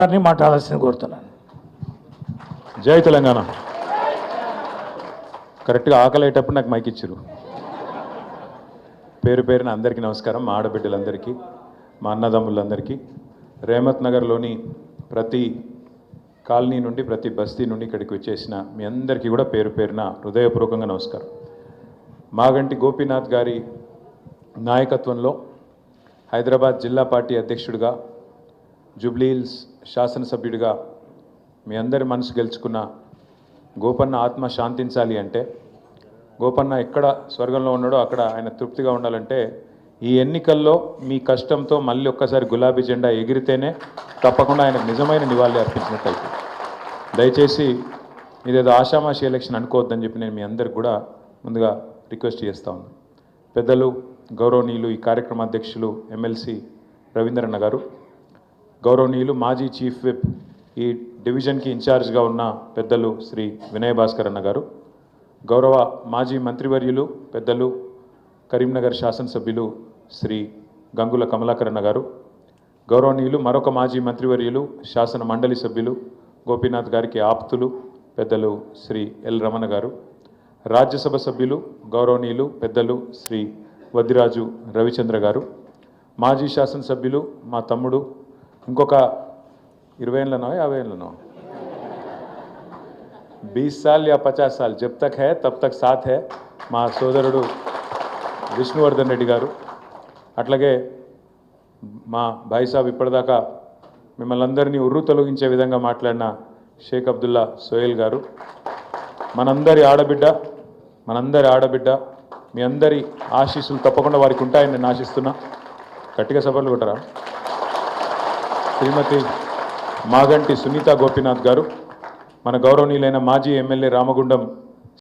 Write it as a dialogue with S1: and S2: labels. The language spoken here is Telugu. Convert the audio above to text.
S1: మాట్లాడాల్సింది కోరుతున్నాను.
S2: జై తెలంగాణ. కరెక్ట్గా ఆకలి అయ్యేటప్పుడు నాకు మైక్ ఇచ్చారు. పేరు పేరున అందరికీ నమస్కారం. మా ఆడబిడ్డలందరికీ, మా అన్నదమ్ములందరికీ, రేమత్ నగర్లోని ప్రతి కాలనీ నుండి, ప్రతి బస్తీ నుండి ఇక్కడికి వచ్చేసిన మీ అందరికీ కూడా పేరు పేరున హృదయపూర్వకంగా నమస్కారం. మాగంటి గోపీనాథ్ గారి నాయకత్వంలో హైదరాబాద్ జిల్లా పార్టీ అధ్యక్షుడిగా, జూబ్లీహిల్స్ శాసనసభ్యుడిగా మీ అందరి మనసు గెలుచుకున్న గోపన్న ఆత్మ శాంతించాలి అంటే, గోపన్న ఎక్కడ స్వర్గంలో ఉన్నాడో అక్కడ ఆయన తృప్తిగా ఉండాలంటే, ఈ ఎన్నికల్లో మీ కష్టంతో మళ్ళీ ఒక్కసారి గులాబీ జెండా ఎగిరితేనే తప్పకుండా ఆయనకు నిజమైన నివాళి అర్పించినట్టయితే. దయచేసి ఇదేదో ఆషామాషి ఎలక్షన్ అనుకోవద్దని చెప్పి నేను మీ అందరికి కూడా ముందుగా రిక్వెస్ట్ చేస్తా ఉన్నాను. పెద్దలు గౌరవనీయులు ఈ కార్యక్రమ అధ్యక్షులు ఎమ్మెల్సీ రవీంద్రన్న గారు, గౌరవనీయులు మాజీ చీఫ్ విప్ ఈ డివిజన్కి ఇన్ఛార్జ్గా ఉన్న పెద్దలు శ్రీ వినయ్ భాస్కర్ అన్న గారు, గౌరవ మాజీ మంత్రివర్యులు పెద్దలు కరీంనగర్ శాసనసభ్యులు శ్రీ గంగుల కమలాకర్ అన్న గారు, గౌరవనీయులు మరొక మాజీ మంత్రివర్యులు శాసన మండలి సభ్యులు గోపీనాథ్ గారికి ఆప్తులు పెద్దలు శ్రీ ఎల్ రమణ గారు, రాజ్యసభ సభ్యులు గౌరవనీయులు పెద్దలు శ్రీ వద్దిరాజు రవిచంద్ర గారు, మాజీ శాసనసభ్యులు మా తమ్ముడు, ఇంకొక 20 ఏళ్ళనో 50 ఏళ్ళనో 20 साल या 50 साल जब तक है तब तक साथ है మా సోదరుడు విష్ణువర్ధన్ రెడ్డి గారు, అట్లాగే మా భాయ్ సాబ్ ఇప్పటిదాకా మిమ్మల్ని అందరినీ ఉర్రు తొలగించే విధంగా మాట్లాడిన షేక్ అబ్దుల్లా సోయల్ గారు, మనందరి ఆడబిడ్డ మీ అందరి ఆశీస్సులు తప్పకుండా వారికి ఉంటాయని నేను ఆశిస్తున్నా. గట్టిగా సభలు కొట్టరా. శ్రీమతి మాగంటి సునీత గోపీనాథ్ గారు, మన గౌరవనీయులైన మాజీ ఎమ్మెల్యే రామగుండం